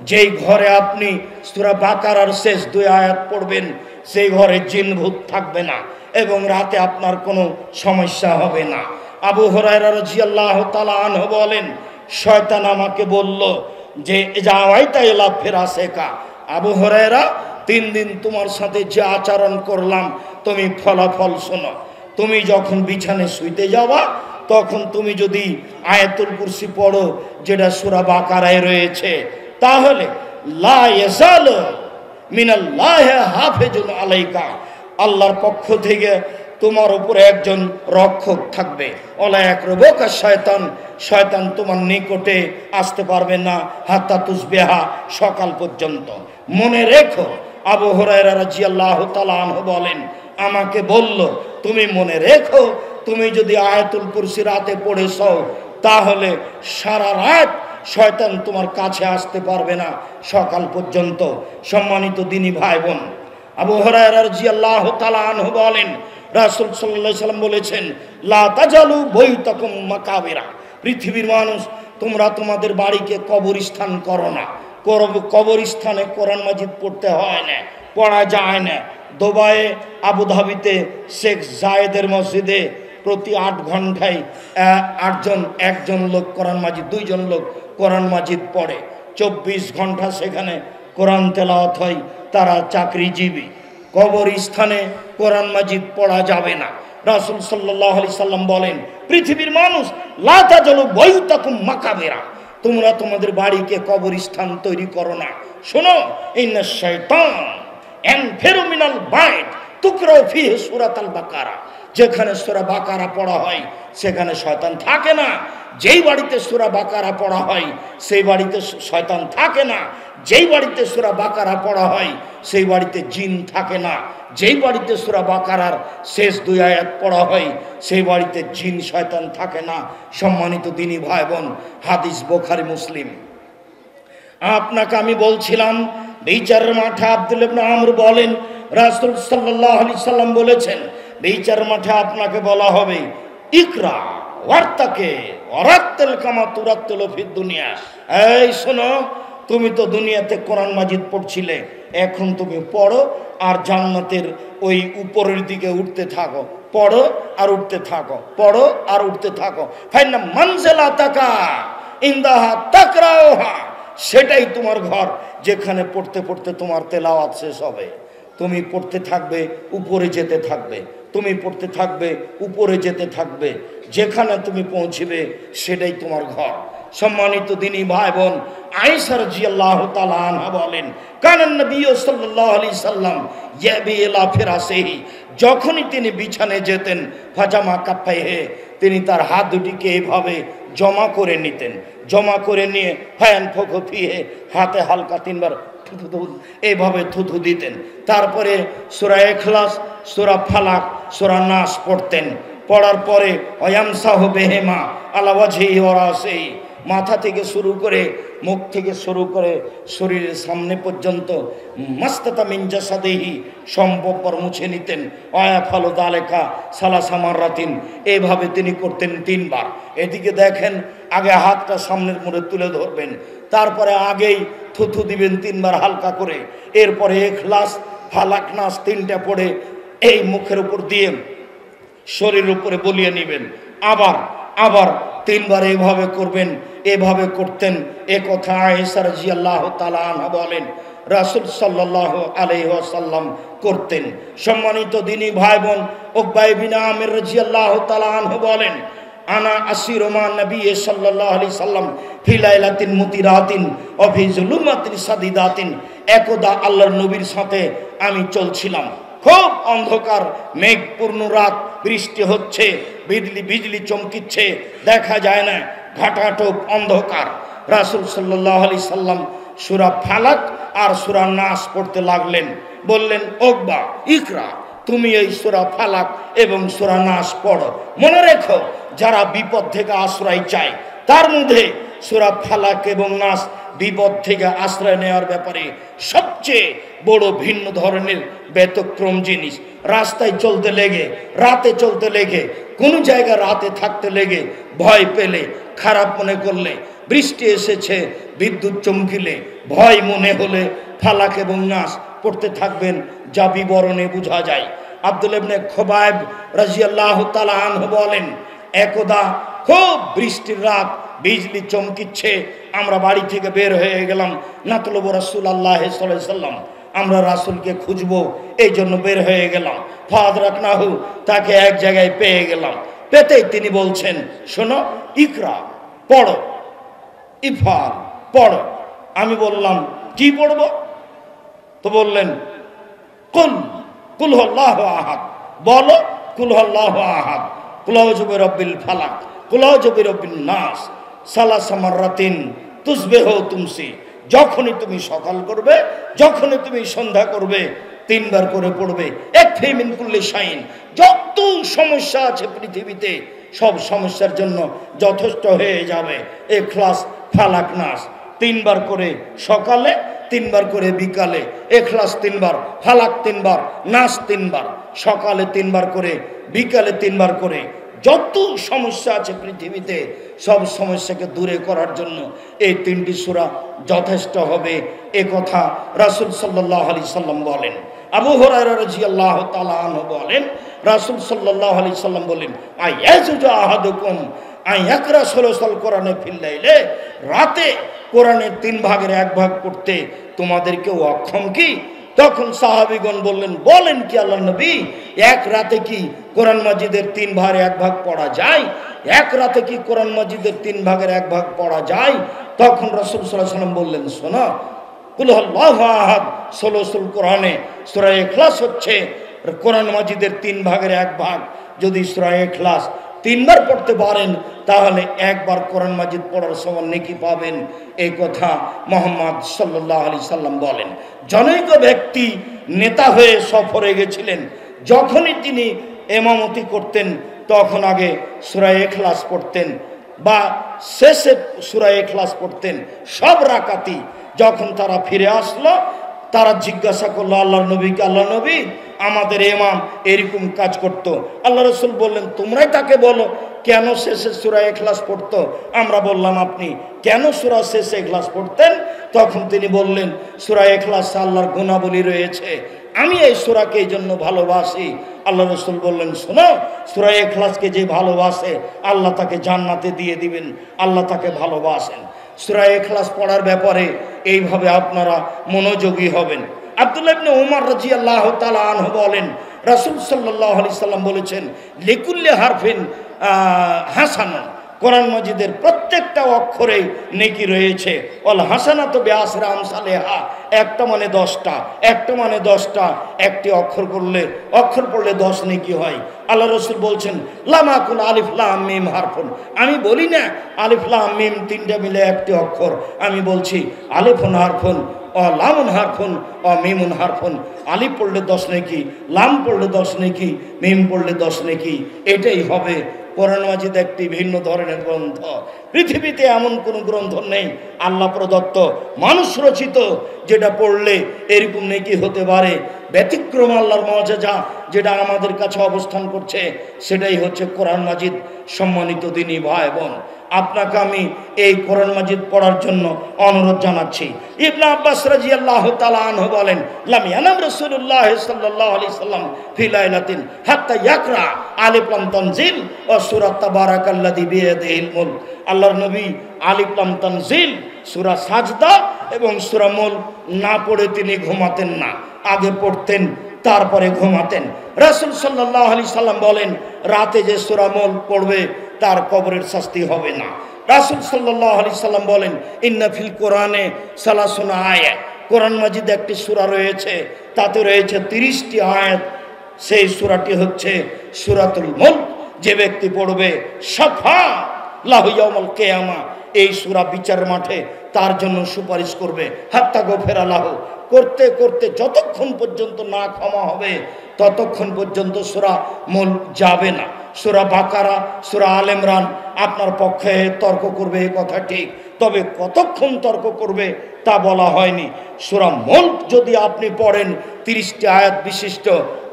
যেই ঘরে আপনি সূরা বাকারার শেষ 2 আয়াত পড়বেন সেই ঘরে জিন ভূত থাকবে না এবং রাতে আপনার কোনো সমস্যা হবে না। আবু হুরায়রা রাদিয়াল্লাহু তাআলা আনহু বলেন, শয়তান আমাকে বলল যে যাওয়াইতা ইলা ফিরাসেকা, আবু হুরায়রা 3 দিন তোমার সাথে যে আচরণ করলাম তুমি ফলাফল শোনো। তুমি যখন বিছানায় শুইতে যাবা তখন তুমি যদি আয়াতুল কুরসি পড়ো যেটা সূরা বাকারায় রয়েছে, তাহলে লা ইয়াসালু মিনাল্লাহি হাফিজুন আলাইকা, আল্লাহর পক্ষ থেকে তোমার উপরে একজন রক্ষক থাকবে। ওলা ইয়াকরুবুকা শয়তান, শয়তান তোমার নিকটে আসতে পারবে না হাত্তা তুসবিহা, সকাল পর্যন্ত। মনে রেখো, আবু হুরায়রা রাদিয়াল্লাহু তাআলা আনহু বলেন, আমাকে বলল তুমি মনে রেখো, তুমি যদি আয়াতুল কুরসি রাতে পড়েছ তাহলে সারা রাত শয়তান তোমার কাছে আসতে পারবে না সকাল পর্যন্ত। সম্মানিত দিনী ভাই বোন, আবু হুরায়রা রাদিয়াল্লাহু তাআলা আনহু বলেন, রাসূল সাল্লাল্লাহু আলাইহি সাল্লাম বলেছেন, লা তাজালু বাইতাকুম মাকাবিরা, পৃথিবীর মানুষ তোমরা তোমাদের বাড়িকে কবরস্থান করো না। কবরস্থানে কোরআন মাজিদ পড়তে হয় না, পড়া যায় না। দুবাইয়ে আবুধাবিতে শেখ জায়েদের মসজিদে প্রতি 8 ঘন্টায় একজন লোক কোরআন মাজিদ, 2 জন লোক কোরআন মাজিদ পড়ে। 24 ঘন্টা সেখানে কোরআন তেলাওয়াত হয়, তারা চাকরিজীবী। কবরস্থানে কোরআন মাজিদ পড়া যাবে না। রাসূল সাল্লাল্লাহু আলাইহি সাল্লাম বলেন, পৃথিবীর মানুষ লা তাজালু বাইতাকুম মাকাবিরা, তোমরা তোমাদের বাড়িকে কবরস্থান তৈরি করো না। শোনো, ইন্নাশ শাইতান ইয়ানফিরু মিনাল বাইত তুকরাউ ফিহি সূরাতুল বাকারা, যেখানে সূরা বাকারা পড়া হয় সেখানে শয়তান থাকে না। যেই বাড়িতে সূরা বাকারা পড়া হয় সেই বাড়িতে শয়তান থাকে না। যেই বাড়িতে সূরা বাকারা পড়া হয় সেই বাড়িতে জিন থাকে না। যেই বাড়িতে সূরা বাকারার শেষ 2 আয়াত পড়া হয় সেই বাড়িতে জিন শয়তান থাকে না। সম্মানিত দিনী ভাই বোন, হাদিস বুখারী মুসলিম। আপনাকে আমি বলছিলাম বিচারের মাঠে আব্দুল্লাহ ইবনে আমর বলেন, রাসূল সাল্লাল্লাহু আলাইহি সাল্লাম বলেছেন, বিচারের মাঠে আপনাকে বলা হবে ইকরা ওয়ারতাকে ওয়ারাত্তিল কামা তুরাত্তিলু ফিদ দুনিয়া। এই শোনো, তুমি তো দুনিয়াতে কোরআন মাজিদ পড়ছিলে, এখন তুমি পড়ো আর জান্নাতের ওই উপরের দিকে উঠতে থাকো, পড়ো আর উঠতে থাকো, পড়ো আর উঠতে থাকো। ফাইনা মানজিলাতাকা ইনদাহা তাকরাউহা, সেটাই তোমার ঘর যেখানে পড়তে পড়তে তোমার তেলাওয়াত শেষ হবে। তুমি পড়তে থাকবে, উপরে যেতে থাকবে, তুমি পড়তে থাকবে, উপরে যেতে থাকবে, যেখানে তুমি পৌঁছবে সেটাই তোমার ঘর। সম্মানিত দিনী ভাই বোন, আয়েশা রাদিয়াল্লাহু তাআলা আনহা বলেন, কানান নবী সাল্লাল্লাহু আলাইহি সাল্লাম ইয়াবি ইলা ফিরাসিহি, যখনই তিনি বিছানায় যেতেন ফাজামা কাফাইহে, তিনি তার হাত দুটিকে এইভাবে জমা করে নিতেন। জমা করে নিয়ে ফায়ান ফুকু ফিহে, হাতে হালকা 3 বার এইভাবে থুথু দিতেন। তারপরে সূরা ইখলাস, সূরা ফালাক, সূরা নাস পড়তেন। পড়ার পরে ওয়ামসাহু বিহিমা আলা ওয়াজহিহি ওয়া রাসিহি, মাথা থেকে শুরু করে মুখ থেকে শুরু করে শরীরের সামনে পর্যন্ত মাস্তাতা মিন জাসাদিহি, সম্পদ মুছে নিতেন। ওয়া ফালু যালিকা সালাসা মাররাতিন, এইভাবে তিনি করতেন 3 বার। এদিকে দেখেন, আগে হাতটা সামনের মুড়ে তুলে ধরবেন, তারপরে আগেই থুথু দিবেন 3 বার হালকা করে, এরপরে ইখলাস ফালাক নাস 3টা পড়ে এই মুখের উপর দিয়ে শরীরের উপরে বলিয়ে নেবেন। আবার 3 বার এইভাবে করবেন। এভাবে করতেন। এ কথা আয়েশা রাদিয়াল্লাহু তাআলা আনহা বলেন, রাসূল সাল্লাল্লাহু আলাইহি ওয়াসাল্লাম করতেন। সম্মানিত দিনী ভাই বোন, উকবা ইবনে আমির রাদিয়াল্লাহু তাআলা আনহু বলেন, আনা আসিরু মা নবী সাল্লাল্লাহু আলাইহি সাল্লাম ফি লাইলাতিন মুতিরাতিন ওয়া ফি যুলুমাতিন সাদিদাতিন, একদা আল্লাহর নবীর সাথে আমি চলছিলাম, খুব অন্ধকার, মেঘপূর্ণ রাত, বৃষ্টি হচ্ছে, বিজলি চমকিচ্ছে, দেখা যায় না, ঘাটাঘাট অন্ধকার। রাসূল সাল্লাল্লাহু আলাইহি সাল্লাম সূরা ফালাক আর সূরা নাস পড়তে লাগলেন। বললেন, উকবা ইকরা, তুমি এই সূরা ফালাক এবং সূরা নাস পড়ো। মনে রেখো, যারা বিপদ থেকে আশ্রয় চায় তার মধ্যে সূরা ফালাক এবং নাস বিপদ থেকে আশ্রয় নেওয়ার ব্যাপারে সবচেয়ে বড় ভিন্ন ধরনের ব্যতিক্রম জিনিস। রাস্তায় চলতে লেগে, রাতে চলতে লেগে, কোনো জায়গায় রাতে থাকতে লেগে ভয় পেলে, খারাপ মনে করলে, বৃষ্টি এসেছে, বিদ্যুৎ চমকিলে, ভয় মনে হলে ফালাক এবং নাস পড়তে থাকবেন, যা বিবরণে বোঝা যায়। আব্দুল্লাহ ইবনে খুবাইব রাদিয়াল্লাহু তাআলা আনহু বলেন, একদা খুব বৃষ্টির রাত, বিজলি চমকিচ্ছে, আমরা বাড়ি থেকে বের হয়ে গেলাম। নাতলুবু রাসূলুল্লাহ সাল্লাল্লাহু আলাইহি সাল্লাম, আমরা রাসূলকে খুঁজবো, এই জন্য বের হয়ে গেলাম। ফাদরাকনাহু, তাকে এক জায়গায় পেয়ে গেলাম। পেতেই তিনি বলছেন, শোনো, ইকরা, পড়ো, ইফাল, পড়ো। আমি বললাম, কি পড়ব? তো বললেন, কুল কুল হুয়াল্লাহু আহাদ, বলো কুল হুয়াল্লাহু আহাদ, কুল আউযু বিরাব্বিল ফালাক, কুল আউযু বিরাব্বিন নাস, সালাসা মাররাতিন তুসবিহু তুমসি। যখনই তুমি সকাল করবে, যখনই তুমি সন্ধ্যা করবে, 3 বার করে পড়বে। একফি মিন কুল্লি শাইন, যত সমস্যা আছে পৃথিবীতে সব সমস্যার জন্য যথেষ্ট হয়ে যাবে ইখলাস, ফালাক, নাস। 3 বার করে সকালে, 3 বার করে বিকালে, ইখলাস 3 বার, ফালাক 3 বার, নাস 3 বার, সকালে 3 বার করে, বিকালে 3 বার করে। যত সমস্যা আছে পৃথিবীতে সব সমস্যাকে দূরে করার জন্য এই 3টি সূরা যথেষ্ট হবে, এ কথা রাসূল সাল্লাল্লাহু আলাইহি সাল্লাম বলেন। আবু হুরায়রা রাদিয়াল্লাহু তাআলা আনহু বলেন, রাসূল সাল্লাল্লাহু আলাইহি সাল্লাম বলেন, আয়াজুজু আহাদুকুম আয়াকরা সুলুসাল কোরআনে ফিল লাইলে, রাতে কোরআনের 3 ভাগের 1 ভাগ পড়তে তোমাদের কেউ অক্ষম কি? তখন সাহাবীগণ বললেন, বলেন কি আল্লাহর নবী, এক রাতে কি কোরআন মাজিদের 3 ভাগের 1 ভাগ পড়া যায়? এক রাতে কি কোরআন মাজিদের 3 ভাগের 1 ভাগ পড়া যায়? তখন রাসূল সাল্লাল্লাহু আলাইহি সাল্লাম বললেন, শোনো, কুল হুয়াল্লাহু আহাদ সুলুসুল কোরআনে সূরা ইখলাস হচ্ছে কোরআন মাজিদের 3 ভাগের 1 ভাগ। যদি সূরা ইখলাস 3 বার পড়তে পারেন তাহলে 1 বার কোরআন মাজিদ পড়ার সমান নেকি পাবেন, এই কথা মুহাম্মদ সাল্লাল্লাহু আলাইহি সাল্লাম বলেন। জনৈক ব্যক্তি নেতা হয়ে সফরে গেছিলেন, যখনই তিনি ইমামতি করতেন তখন আগে সূরা ইখলাস পড়তেন বা শেষে সূরা ইখলাস পড়তেন সব রাকাতি। যখন তারা ফিরে আসলো, তারা জিজ্ঞাসা করলো আল্লাহর নবীকে, আল্লাহ নবী, আমাদের ইমাম এরকম কাজ করত। আল্লাহ রাসূল বললেন, তোমরাই তাকে বলো কেন শেষে সূরা ইখলাস পড়তো। আমরা বললাম, আপনি কেন সূরা শেষে ইখলাস পড়তেন? তখন তিনি বললেন, সূরা ইখলাস আল্লাহর গুণাবলী রয়েছে, আমি এই সূরাকে এই জন্য ভালোবাসি। আল্লাহ রাসূল বললেন, শোনো, সূরা ইখলাসকে যে ভালোবাসে আল্লাহ তাকে জান্নাতে দিয়ে দিবেন, আল্লাহ তাকে ভালোবাসেন। সূরা ইখলাস পড়ার ব্যাপারে এইভাবে আপনারা মনোযোগী হবেন। আব্দুল্লাহ ইবনে উমর রাদিয়াল্লাহু তাআলা আনহু বলেন, রাসূল সাল্লাল্লাহু আলাইহি সাল্লাম বলেছেন, লিকুল্লি হারফিন হাসানান, কোরআন মাজিদের প্রত্যেকটা অক্ষরে নেকি রয়েছে। ওয়াল হাসানাতু বিআশরি আমসালিহা, একটা মানে 10টা, একটা মানে 10টা, একটি অক্ষর পড়লে 10 নেকি হয়। আল্লাহ রাসূল বলছেন, লামা কুল আলিফ লাম মিম হারফুন, আমি বলি না আলিফ লাম মিম 3টা মিলে একটি অক্ষর, আমি বলছি আলিফুন হারফুন ও লামুন হারফুন ও মিমুন হারফুন। আলিফ পড়লে 10 নেকি, লাম পড়লে 10 নেকি, মিম পড়লে 10 নেকি। এটাই হবে কোরআন মাজিদ একটি ভিন্ন ধরনের গ্রন্থ। পৃথিবীতে এমন কোনো গ্রন্থ নেই আল্লাহ প্রদত্ত, মানুষ রচিত, যেটা পড়লে এরকম নেকি হতে পারে। ব্যতিক্রম আল্লাহর মুআজিজা যেটা আমাদের কাছে অবস্থান করছে, সেটাই হচ্ছে কোরআন মাজিদ। সম্মানিত দিনী ভাই বোন, আপনাকে আমি এই কোরআন মাজিদ পড়ার জন্য অনুরোধ জানাচ্ছি। ইবনে আব্বাস রাদিয়াল্লাহু তাআলা আনহু বলেন, লাম ইয়ানাম রাসূলুল্লাহ সাল্লাল্লাহু আলাইহি সাল্লাম ফি লাইলাতিন হাত্তা ইয়াকরা আলিফ লাম তানজিল ও সূরা তাবারাকাল্লাযী বিয়াদিহিল মুলক। আল্লাহর নবী আলিফ লাম তানজিল, সূরা সাজদা এবং সূরা মুলক না পড়ে তিনি ঘুমাতেন না, আগে পড়তেন তারপরে ঘুমাতেন। রাসূল সাল্লাল্লাহু আলাইহি সাল্লাম বলেন, রাতে যে সূরা মুলক পড়বে তার কবরের শাস্তি হবে না। রাসূল সাল্লাল্লাহু আলাইহি সাল্লাম বলেন, ইন্না ফিল কোরআনে সালাসুনা আয়াত, কোরআন মাজিদ একটি সূরা রয়েছে, তাতে রয়েছে 30টি আয়াত। সেই সূরাটি হচ্ছে সূরাতুল মুলক। যে ব্যক্তি পড়বে শাফা লাহু ইয়াউমুল কিয়ামা, এই সূরা বিচার মাঠে তার জন্য সুপারিশ করবে। হাত্তা গফিরা লাহু, করতে করতে যতক্ষণ পর্যন্ত না ক্ষমা হবে ততক্ষণ পর্যন্ত সূরা মুলক যাবে না। সূরা বাকারা, সূরা আল ইমরান আপনার পক্ষে তর্ক করবে, এই কথা ঠিক, তবে কতক্ষণ তর্ক করবে তা বলা হয়নি। সূরা মুলক যদি আপনি পড়েন 30টি আয়াত বিশিষ্ট,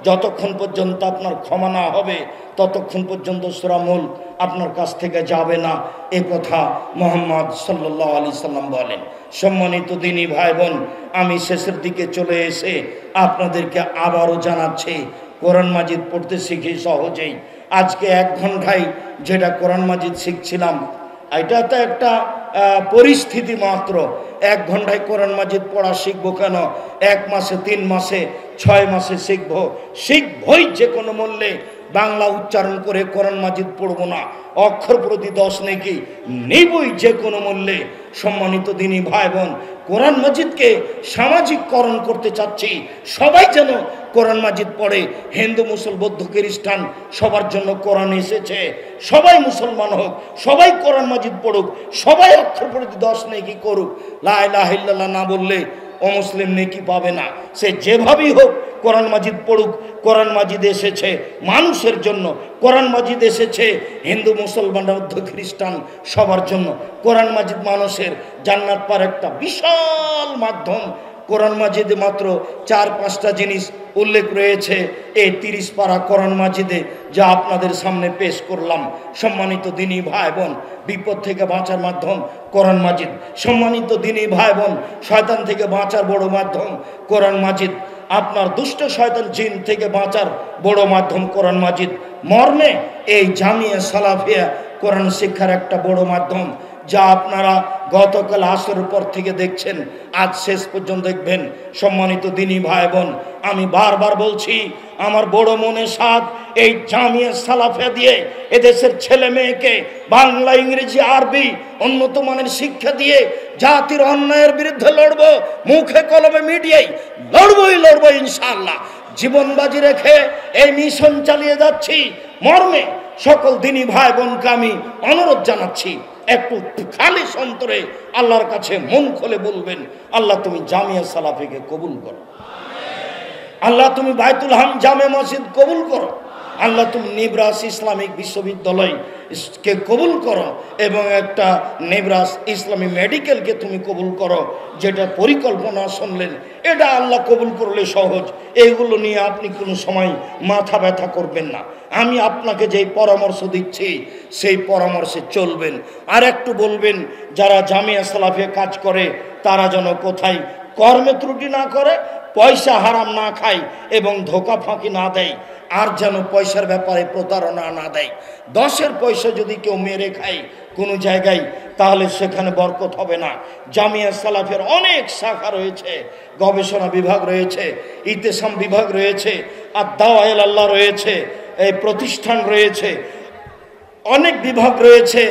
যতক্ষণ পর্যন্ত আপনার ক্ষমা না হবে ততক্ষণ পর্যন্ত সূরা মুলক আপনার কাছ থেকে যাবে না, এ কথা মুহাম্মদ সাল্লাল্লাহু আলাইহি সাল্লাম বলেন। সম্মানিত দিনী ভাই বোন, আমি শেষের দিকে চলে এসে আপনাদেরকে আবারও জানাচ্ছি, কোরআন মাজিদ পড়তে শিখি সহজেই। আজকে 1 ঘন্টায় যেটা কোরআন মাজিদ শিখছিলাম, এটা তো একটা পরিস্থিতি মাত্র। 1 ঘন্টায় কোরআন মাজিদ পড়া শিখবো কেন? 1 মাসে, 3 মাসে, 6 মাসে শিখবই যে কোনো মূল্যে। বাংলা উচ্চারণ করে কোরআন মাজিদ পড়বো না, অক্ষর প্রতি 10 নেকি নেবই যে কোনো মূল্যে। সম্মানিত দিনী ভাই বোন, কোরআন মাজিদকে সামাজিককরণ করতে চাচ্ছি। সবাই যেন কোরআন মাজিদ পড়ে। হিন্দু, মুসলমান, বৌদ্ধ, খ্রিস্টান সবার জন্য কোরআন এসেছে। সবাই মুসলমান হোক, সবাই কোরআন মাজিদ পড়ুক, সবাই অক্ষর প্রতি 10 নেকি করুক। লা ইলাহা ইল্লাল্লাহ না বললে অমুসলিম নেকি পাবে না। সে যেভাবেই হোক কোরআন মাজিদ পড়ুক। কোরআন মাজিদ এসেছে মানুষের জন্য, কোরআন মাজিদ এসেছে হিন্দু, মুসলমান, বৌদ্ধ, খ্রিস্টান সবার জন্য। কোরআন মাজিদ মানুষের জান্নাত পাওয়ার একটা বিশাল মাধ্যম। কোরআন মাজিদে মাত্র 4-5টা জিনিস উল্লেখ রয়েছে এই 30 পারা কোরআন মাজিদে, যা আপনাদের সামনে পেশ করলাম। সম্মানিত দিনী ভাই বোন, বিপদ থেকে বাঁচার মাধ্যম কোরআন মাজিদ। সম্মানিত দিনী ভাই বোন, শয়তান থেকে বাঁচার বড় মাধ্যম কোরআন মাজিদ। আপনার দুষ্ট শয়তান জিন থেকে বাঁচার বড় মাধ্যম কোরআন মাজিদ। মর্মে এই জামিয়া সালাফিয়া কোরআন শিক্ষার একটা বড় মাধ্যম, যা আপনারা গতকাল আসরের পর থেকে দেখছেন, আজ শেষ পর্যন্ত দেখবেন। সম্মানিত দিনী ভাই বোন, আমি বারবার বলছি, আমার বড় মনে সাধ এই জামিয়া সালাফিয়া দিয়ে এদেশের ছেলে মেয়েকে বাংলা, ইংরেজি, আরবি উন্নত মানের শিক্ষা দিয়ে জাতির অন্যায়ের বিরুদ্ধে লড়বো। মুখে কলমে মিডিয়ায় লড়বো ইনশাআল্লাহ। জীবন বাজি রেখে এই মিশন চালিয়ে যাচ্ছি। মর্মে সকল দিনী ভাই বোনকে আমি অনুরোধ জানাচ্ছি, একটু খালিস অন্তরে আল্লাহর কাছে মন খুলে বলবেন, আল্লাহ তুমি জামিয়া সালাফিকে কবুল করো। আল্লাহ তুমি বাইতুল হাম জামে মসজিদ কবুল করো। আল্লাহ তুমি নেব্রাস ইসলামিক বিশ্ববিদ্যালয়কে কবুল করো, এবং একটা নেব্রাস ইসলামী মেডিকেলকে তুমি কবুল করো। যেটা পরিকল্পনা শুনলেন, এটা আল্লাহ কবুল করলে সহজ। এইগুলো নিয়ে আপনি কোনো সময় মাথা ব্যথা করবেন না। আমি আপনাকে যেই পরামর্শ দিচ্ছি সেই পরামর্শে চলবেন। আর একটু বলবেন, যারা জামিয়া সালাফিয়া কাজ করে তারা যেন কোথায় কর্মে ত্রুটি না করে, পয়সা হারাম না খায় এবং ধোকা ফাঁকি না দেয়, আর যেন পয়সার ব্যাপারে প্রতারণা না দেয়। 10-এর পয়সা যদি কেউ মেরে খায় কোনো জায়গায়, তাহলে সেখানে বরকত হবে না। জামিয়া সালাফের অনেক শাখা রয়েছে, গবেষণা বিভাগ রয়েছে, ইতেসাম বিভাগ রয়েছে, আর দাওয়া ইলাল্লাহ রয়েছে, এই প্রতিষ্ঠান রয়েছে, অনেক বিভাগ রয়েছে।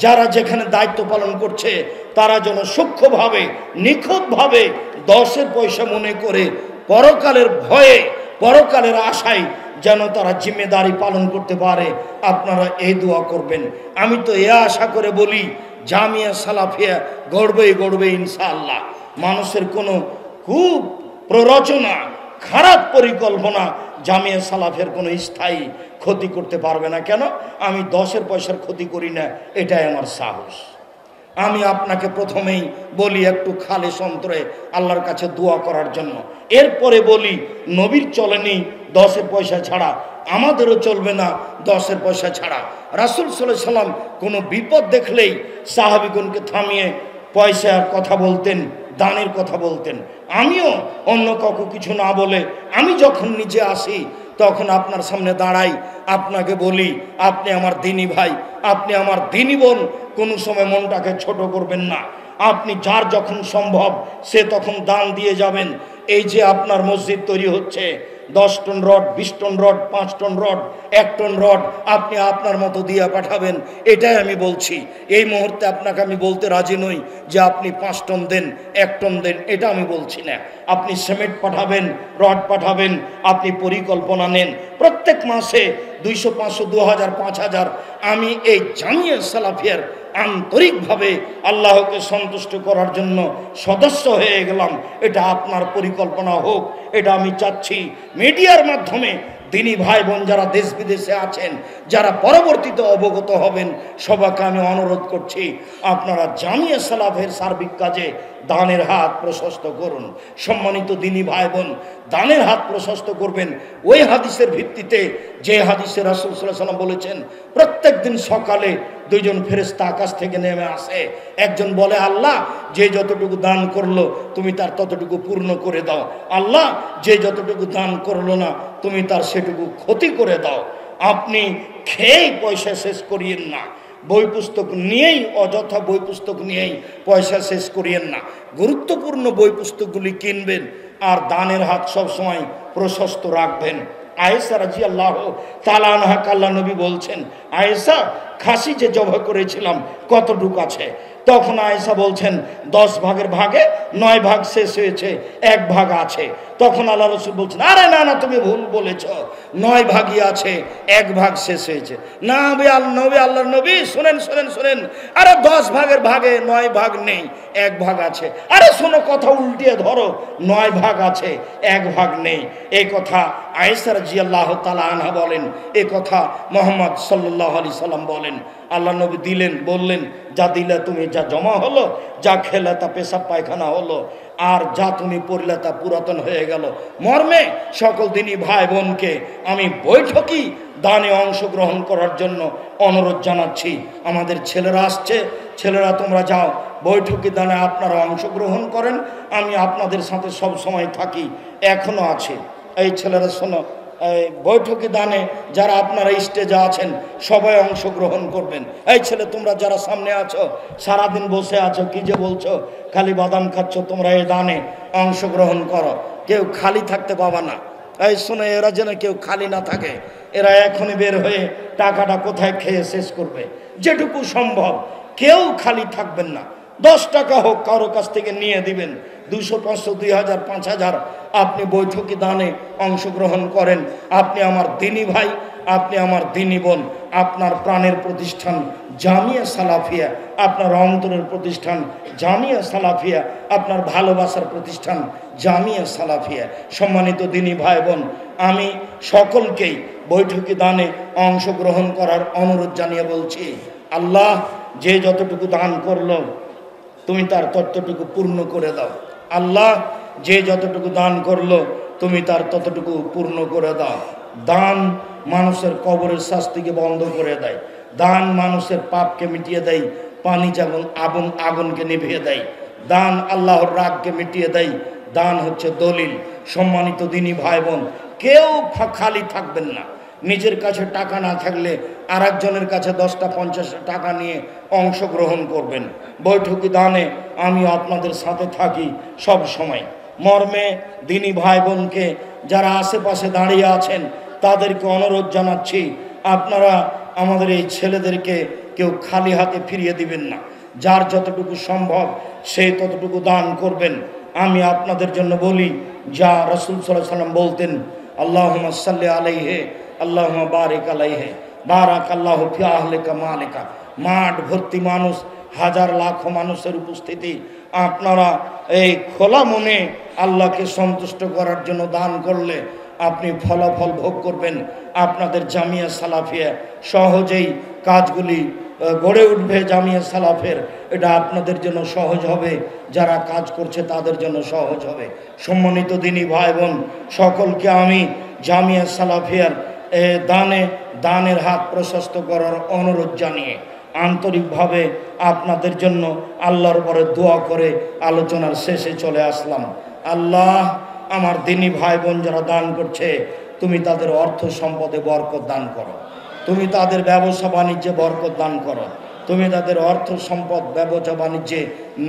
যারা যেখানে দায়িত্ব পালন করছে তারা যেন সূক্ষ্মভাবে, নিখুঁতভাবে 10-এর পয়সা মনে করে পরকালের ভয়ে, পরকালের আশায় যেন তারা জিম্মেদারি পালন করতে পারে। আপনারা এই দোয়া করবেন। আমি তো এ আশা করে বলি, জামিয়া সালাফিয়া গড়বে ইনশাআল্লাহ। মানুষের কোনো খুব প্ররোচনা, খারাপ পরিকল্পনা জামিয়া সালাফের কোনো স্থায়ী ক্ষতি করতে পারবে না। কেন? আমি 10-এর পয়সার ক্ষতি করি না, এটাই আমার সাহস। আমি আপনাকে প্রথমেই বলি একটু খালিস অন্তরে আল্লাহর কাছে দোয়া করার জন্য। এরপরে বলি, নবীর চলেনি 10-এর পয়সা ছাড়া, আমাদেরও চলবে না 10-এর পয়সা ছাড়া। রাসূল সাল্লাল্লাহু আলাইহি সাল্লাম কোনো বিপদ দেখলেই সাহাবীগণকে থামিয়ে পয়সার কথা বলতেন, দানের কথা বলতেন। আমিও অন্য কাউকে কিছু না বলে আমি যখন নিজে আসি তখন আপনার সামনে দাঁড়াই, আপনাকে বলি, আপনি আমার দিনী ভাই, আপনি আমার দিনী বোন, কোনো সময় মনটাকে ছোট করবেন না। আপনি যার যখন সম্ভব সে তখন দান দিয়ে যাবেন। এই যে আপনার মসজিদ তৈরি হচ্ছে, 10 ton rod, 20 ton rod, 5 ton rod, 1 ton rod আপনি আপনার মতো দিয়ে পাঠাবেন। এটাই আমি বলছি। এই মুহূর্তে আপনাকে আমি বলতে রাজি নই যে আপনি 5 টন দেন, 1 টন দেন, এটা আমি বলছি না। আপনি সিমেন্ট পাঠাবেন, রড পাঠাবেন, আপনি পরিকল্পনা নেন। প্রত্যেক মাসে 200, 500, 2000, 5000 আমি এই জামিয়া সালাফিয়ার আন্তরিকভাবে আল্লাহকে সন্তুষ্ট করার জন্য সদস্য হয়ে গেলাম। এটা আপনার পরিকল্পনা হোক, এটা আমি চাচ্ছি। মিডিয়ার মাধ্যমে দিনী ভাই বোন যারা দেশ বিদেশে আছেন, যারা পরবর্তীতে অবগত হবেন, সবাইকে আমি অনুরোধ করছি আপনারা জামিয়া সালাফের সার্বিক কাজে দানের হাত প্রশস্ত করুন। সম্মানিত দিনী ভাই বোন, দানের হাত প্রশস্ত করবেন ওই হাদিসের ভিত্তিতে যে হাদিসে রাসূল সাল্লাল্লাহু আলাইহি ওয়াসাল্লাম বলেছেন প্রত্যেক দিন সকালে দুইজন ফেরেশতা আকাশ থেকে নেমে আসে। একজন বলে, আল্লাহ যে যতটুকু দান করলো তুমি তার ততটুকু পূর্ণ করে দাও, আল্লাহ যে যতটুকু দান করলো না তুমি তার সেটুকু ক্ষতি করে দাও। আপনি খেয়েই পয়সা শেষ করিয়েন না, বই পুস্তক নিয়েই, অযথা বই পুস্তক নিয়েই পয়সা শেষ করিয়েন না। গুরুত্বপূর্ণ বই পুস্তকগুলি কিনবেন আর দানের হাত সবসময় প্রশস্ত রাখবেন। আয়েশা রাদিয়াল্লাহু তাআলা আনহা আল্লাহ নবী বলছেন, আয়েশা খাসি যে জবাই করেছিলাম কতটুকু আছে? তখন আয়েশা বলছেন 10 ভাগের ভাগে 9 ভাগ শেষ হয়েছে, 1 ভাগ আছে। তখন আল্লাহ রাসূল বলছেন, আরে না না তুমি ভুল বলেছ, 9 ভাগই আছে, 1 ভাগ শেষ হয়েছে। না আল্লাহর নবী শুনেন শুনেন শুনেন, আরে 10 ভাগের ভাগে 9 ভাগ নেই, 1 ভাগ আছে। আরে শোনো, কথা উল্টিয়ে ধরো, 9 ভাগ আছে, 1 ভাগ নেই। এই কথা আয়েশা রাদিয়াল্লাহু তাআলা আনহা বলেন, এই কথা মুহাম্মদ সাল্লাল্লাহু আলাইহি সাল্লাম বলেন। আল্লাহ নবী দিলেন, বললেন, যা দিলে তুমি যা জমা হলো, যা খেলে তা পেশাব পায়খানা হলো, আর যা তুমি পড়লে তা পুরাতন হয়ে গেল। মর্মে সকল দিনী ভাই বোনকে আমি বৈঠকি দানে অংশগ্রহণ করার জন্য অনুরোধ জানাচ্ছি। আমাদের ছেলেরা আসছে, ছেলেরা তোমরা যাও বৈঠকি দানে আপনারা অংশগ্রহণ করেন, আমি আপনাদের সাথে সব সময় থাকি, এখনো আছে। এই ছেলেরা শোনো, এই বৈঠকি দানে যারা আপনারা স্টেজে আছেন সবাই অংশগ্রহণ করবেন। এই ছেলে তোমরা যারা সামনে আছো, সারাদিন বসে আছো, কি যে বলছো, খালি বাদাম খাচ্ছ, তোমরা এই দানে অংশগ্রহণ করো, কেউ খালি থাকতে পাবা না। এই শোনো, এরা যেন কেউ খালি না থাকে। এরা এখনই বের হয়ে টাকাটা কোথায় খেয়ে শেষ করবে, যেটুকু সম্ভব কেউ খালি থাকবেন না। 10 টাকা হোক কারো কাছ থেকে নিয়ে দিবেন, 200, 500, 2000, 5000 আপনি বৈঠকি দানে অংশগ্রহণ করেন। আপনি আমার দিনী ভাই, আপনি আমার দিনী বোন, আপনার প্রাণের প্রতিষ্ঠান জামিয়া সালাফিয়া, আপনার অন্তরের প্রতিষ্ঠান জামিয়া সালাফিয়া, আপনার ভালোবাসার প্রতিষ্ঠান জামিয়া সালাফিয়া। সম্মানিত দিনী ভাই বোন, আমি সকলকেই বৈঠকি দানে অংশগ্রহণ করার অনুরোধ জানিয়ে বলছি, আল্লাহ যে যতটুকু দান করলো তুমি তার ততটুকু পূর্ণ করে দাও। আল্লাহ যে যতটুকু দান করলো তুমি তার ততটুকু পূর্ণ করে দাও। দান মানুষের কবরের শাস্তিকে বন্ধ করে দেয়, দান মানুষের পাপকে মিটিয়ে দেয়, পানি যেমন আগুনকে নিভিয়ে দেয়, দান আল্লাহর রাগকে মিটিয়ে দেয়, দান হচ্ছে দলিল। সম্মানিত দিনী ভাই বোন, কেউ খালি থাকবেন না। নিজের কাছে টাকা না থাকলে আর একজনের কাছে 10টা 50টা টাকা নিয়ে অংশগ্রহণ করবেন। বৈঠকি দানে আমি আপনাদের সাথে থাকি সব সময়। মর্মে দিনী ভাই বোনকে যারা আশেপাশে দাঁড়িয়ে আছেন তাদেরকে অনুরোধ জানাচ্ছি, আপনারা আমাদের এই ছেলেদেরকে কেউ খালি হাতে ফিরিয়ে দিবেন না। যার যতটুকু সম্ভব সেই ততটুকু দান করবেন। আমি আপনাদের জন্য বলি, যা রাসূল সাল্লাল্লাহু আলাইহি সাল্লাম বলতেন, আল্লাহুম্মা সাল্লি আলাইহি আল্লাহুম্মা বারিক আলাইহি বারাকাল্লাহু ফি আহলিকা মালিকা। মাঠ ভর্তি মানুষ, হাজার লাখ মানুষের উপস্থিতি, আপনারা এই খোলা মনে আল্লাহকে সন্তুষ্ট করার জন্য দান করলে আপনি ফলাফল ভোগ করবেন। আপনাদের জামিয়া সালাফিয়া সহজেই কাজগুলি গড়ে উঠবে। জামিয়া সালাফের এটা আপনাদের জন্য সহজ হবে, যারা কাজ করছে তাদের জন্য সহজ হবে। সম্মানিত দিনী ভাই বোন, সকলকে আমি জামিয়া সালাফিয়ার দানের হাত প্রশস্ত করার অনুরোধ জানিয়ে আন্তরিকভাবে আপনাদের জন্য আল্লাহর পরে দোয়া করে আলোচনার শেষে চলে আসলাম। আল্লাহ, আমার দিনী ভাই বোন যারা দান করছে তুমি তাদের অর্থ সম্পদে বরকত দান করো, তুমি তাদের ব্যবসা বাণিজ্যে বরকত দান করো, তুমি তাদের অর্থ সম্পদ ব্যবসা বাণিজ্যে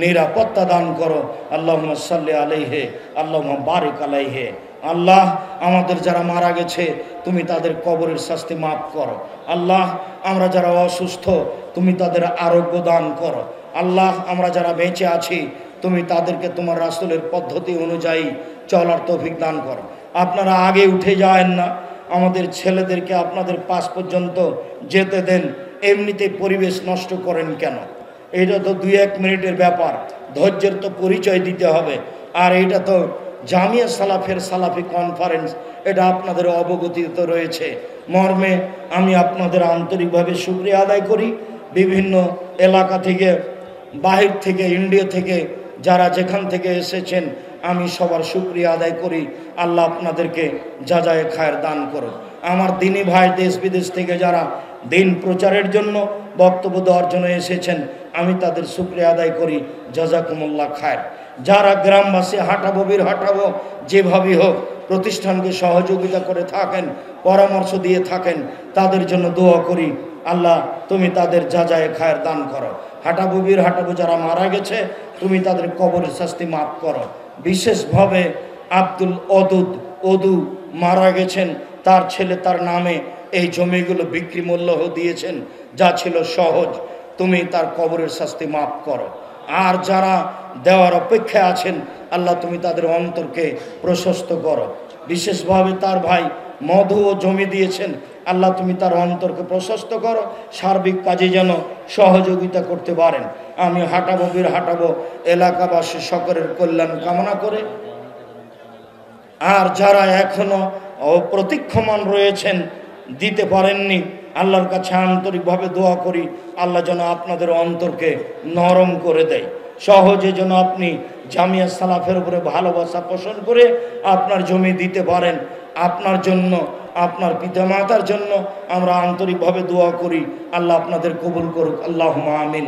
নিরাপত্তা দান করো। আল্লাহুম্মা সাল্লি আলাইহি আল্লাহুম্মা বারিক আলাইহি। আল্লাহ, আমাদের যারা মারা গেছে তুমি তাদের কবরের শাস্তি মাফ করো। আল্লাহ, আমরা যারা অসুস্থ তুমি তাদের আরোগ্য দান করো। আল্লাহ, আমরা যারা বেঁচে আছি তুমি তাদেরকে তোমার রাসূলের পদ্ধতি অনুযায়ী চলার তৌফিক দান করো। আপনারা আগে উঠে যায়েন না, আমাদের ছেলেদেরকে আপনাদের পাশ পর্যন্ত যেতে দেন। এমনিতে পরিবেশ নষ্ট করেন কেন? এটা তো 2-1 মিনিটের ব্যাপার, ধৈর্যের তো পরিচয় দিতে হবে। আর এটা তো জামিয়া সালাফের সালাফি কনফারেন্স, এটা আপনাদের অবগতিতে রয়েছে। মর্মে আমি আপনাদের আন্তরিকভাবে শুকরিয়া আদায় করি। বিভিন্ন এলাকা থেকে, বাহির থেকে, ইন্ডিয়া থেকে যারা যেখান থেকে এসেছেন, আমি সবার শুকরিয়া আদায় করি। আল্লাহ আপনাদেরকে যাজায়ে খায়ের দান করুন। আমার দিনী ভাই দেশ বিদেশ থেকে যারা দিন প্রচারের জন্য, বক্তব্য দেওয়ার জন্য এসেছেন, আমি তাদের শুকরিয়া আদায় করি। জাযাকুমুল্লাহ খায়ের। যারা গ্রামবাসী হাঁটাবো বীর হাঁটাবো যেভাবেই হোক প্রতিষ্ঠানকে সহযোগিতা করে থাকেন, পরামর্শ দিয়ে থাকেন, তাদের জন্য দোয়া করি। আল্লাহ তুমি তাদের যাজায়ে খায়ের দান করো। হাঁটাবো বীর হাঁটাবো যারা মারা গেছে, তুমি তাদের কবরের শাস্তি মাফ করো। বিশেষভাবে আব্দুল অদু মারা গেছেন, তার ছেলে তার নামে এই জমিগুলো বিক্রি মূল্য দিয়েছেন, যা ছিল সহজ, তুমি তার কবরের শাস্তি মাফ করো। আর যারা দেওয়ার অপেক্ষায় আছেন, আল্লাহ তুমি তাদের অন্তরকে প্রশস্ত করো। বিশেষভাবে তার ভাই মধুও জমি দিয়েছেন, আল্লাহ তুমি তার অন্তরকে প্রশস্ত করো, সার্বিক কাজে যেন সহযোগিতা করতে পারেন। আমি হাঁটাবো বীর হাঁটাবো এলাকাবাসী সকলের কল্যাণ কামনা করে, আর যারা এখনো প্রতীক্ষমান রয়েছেন, দিতে পারেননি, আল্লাহর কাছে আন্তরিকভাবে দোয়া করি আল্লাহ যেন আপনাদের অন্তরকে নরম করে দেয়। সহজে যেন আপনি জামিয়া সালাফের উপরে ভালোবাসা পোষণ করে আপনার জমি দিতে পারেন। আপনার জন্য, আপনার পিতামাতার জন্য আমরা আন্তরিকভাবে দোয়া করি। আল্লাহ আপনাদের কবুল করুক। আল্লাহুম্মা আমিন।